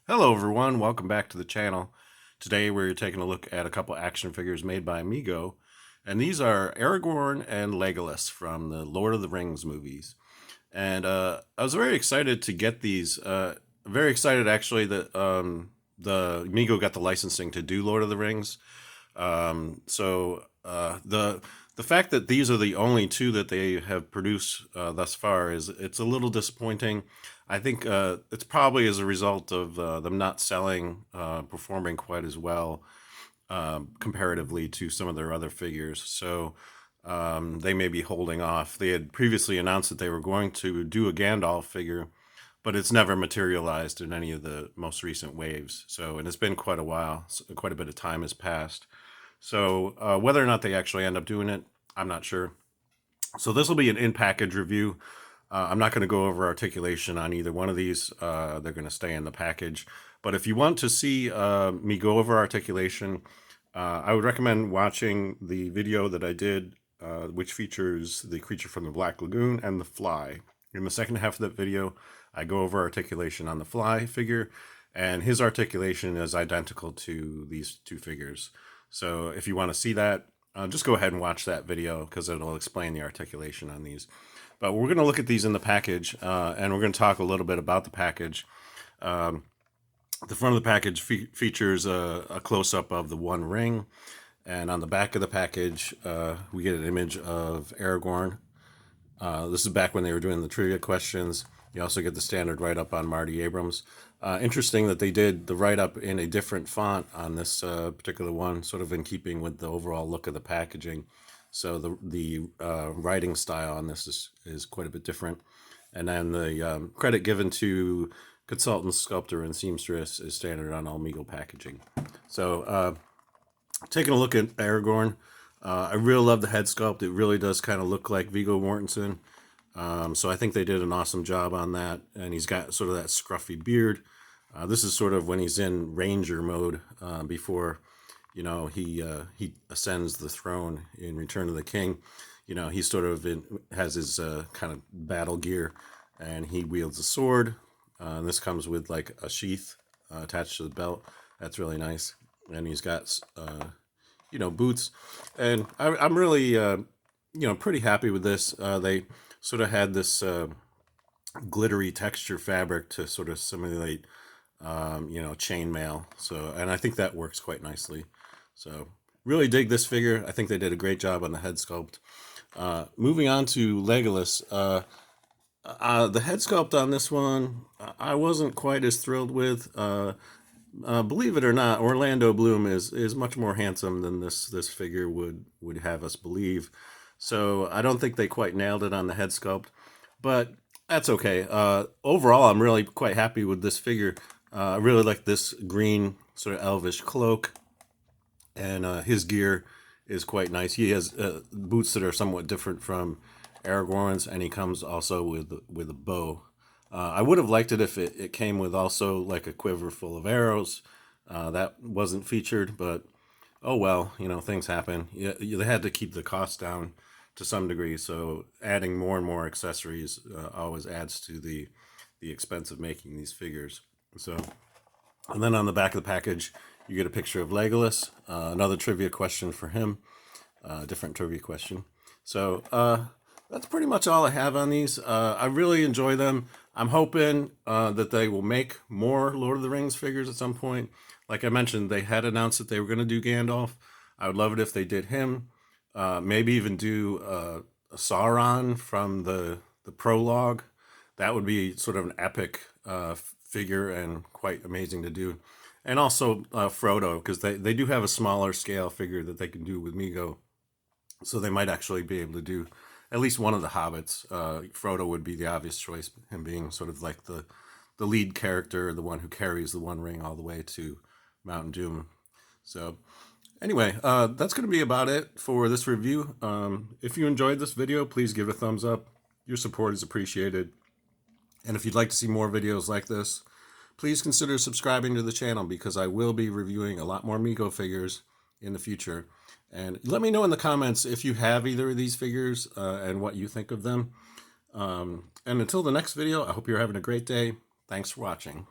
Hello everyone, welcome back to the channel. Today we're taking a look at a couple action figures made by Mego, and these are Aragorn and Legolas from the Lord of the Rings movies. And I was very excited to get these. Very excited actually that the Mego got the licensing to do Lord of the Rings. The fact that these are the only two that they have produced thus far it's a little disappointing. I think it's probably as a result of them not selling, performing quite as well comparatively to some of their other figures. So they may be holding off. They had previously announced that they were going to do a Gandalf figure, but it's never materialized in any of the most recent waves. So, and it's been quite a while, quite a bit of time has passed. So whether or not they actually end up doing it, I'm not sure. So this will be an in-package review. I'm not going to go over articulation on either one of these. They're going to stay in the package. But if you want to see me go over articulation, I would recommend watching the video that I did, which features the creature from the Black Lagoon and the fly. In the second half of that video, I go over articulation on the fly figure, and his articulation is identical to these two figures. So if you want to see that, just go ahead and watch that video because it'll explain the articulation on these. But we're going to look at these in the package, and we're going to talk a little bit about the package. The front of the package features a close-up of the One Ring, and on the back of the package, we get an image of Aragorn. This is back when they were doing the trivia questions. You also get the standard write-up on Marty Abrams. Interesting that they did the write-up in a different font on this particular one, sort of in keeping with the overall look of the packaging. So the writing style on this is quite a bit different. And then the credit given to consultant, sculptor, and seamstress is standard on all Mego packaging. So taking a look at Aragorn, I really love the head sculpt. It really does kind of look like Viggo Mortensen. So I think they did an awesome job on that. And he's got sort of that scruffy beard. This is sort of when he's in ranger mode before, he ascends the throne in Return of the King. He sort of has his kind of battle gear, and he wields a sword. And this comes with like a sheath attached to the belt. That's really nice. And he's got boots. And I'm really pretty happy with this. They sort of had this glittery texture fabric to sort of simulate chainmail. So, and I think that works quite nicely. So really dig this figure. I think they did a great job on the head sculpt. Moving on to Legolas. The head sculpt on this one, I wasn't quite as thrilled with. Believe it or not, Orlando Bloom is much more handsome than this figure would have us believe. So I don't think they quite nailed it on the head sculpt, but that's okay. Overall, I'm really quite happy with this figure. I really like this green sort of elvish cloak, and his gear is quite nice. He has boots that are somewhat different from Aragorn's, and he comes also with a bow. I would have liked it if it came with also like a quiver full of arrows. That wasn't featured, but oh well, things happen. They had to keep the cost down to some degree, so adding more and more accessories always adds to the expense of making these figures. So, and then on the back of the package, you get a picture of Legolas. Another trivia question for him. Different trivia question. So that's pretty much all I have on these. I really enjoy them. I'm hoping that they will make more Lord of the Rings figures at some point. Like I mentioned, they had announced that they were going to do Gandalf. I would love it if they did him. Maybe even do a Sauron from the prologue. That would be sort of an epic figure and quite amazing to do. And also Frodo, because they do have a smaller scale figure that they can do with Mego. So they might actually be able to do at least one of the hobbits. Frodo would be the obvious choice, him being sort of like the lead character, the one who carries the One Ring all the way to Mount Doom. So anyway, that's going to be about it for this review. If you enjoyed this video, please give it a thumbs up. Your support is appreciated. And if you'd like to see more videos like this, please consider subscribing to the channel because I will be reviewing a lot more Mego figures in the future. And let me know in the comments if you have either of these figures and what you think of them. And until the next video, I hope you're having a great day. Thanks for watching.